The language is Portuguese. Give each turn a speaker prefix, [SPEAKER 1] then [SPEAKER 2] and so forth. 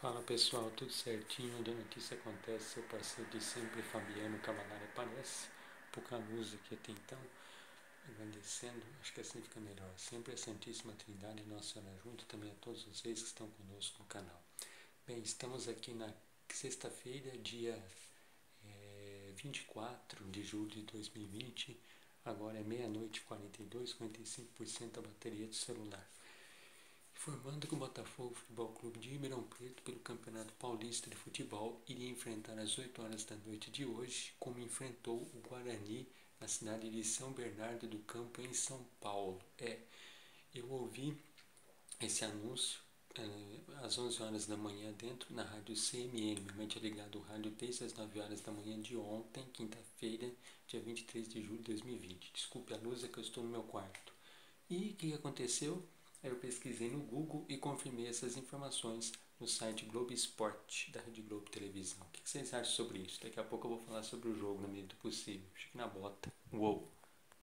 [SPEAKER 1] Fala pessoal, tudo certinho? Onde a notícia acontece, seu parceiro de sempre, Fabiano Cavalari, aparece. Pouca luz aqui até então, agradecendo, acho que assim fica melhor. Sempre a Santíssima Trindade e Nossa Senhora junto, também a todos vocês que estão conosco no canal. Bem, estamos aqui na sexta-feira, dia 24 de julho de 2020. Agora é meia-noite 42, 45% da bateria do celular. Informando que o Botafogo Futebol Clube de Ribeirão Preto, pelo Campeonato Paulista de Futebol, iria enfrentar às 8 horas da noite de hoje, como enfrentou o Guarani na cidade de São Bernardo do Campo, em São Paulo. Eu ouvi esse anúncio às 11 horas da manhã dentro na rádio CMN. Minha mãe tinha ligado o rádio desde as 9 horas da manhã de ontem, quinta-feira, dia 23 de julho de 2020. Desculpe a luz, é que eu estou no meu quarto. E o que aconteceu? Eu pesquisei no Google e confirmei essas informações no site Globo Esporte, da Rede Globo Televisão. O que vocês acham sobre isso? Daqui a pouco eu vou falar sobre o jogo na medida do possível. Fique na bota. Uou!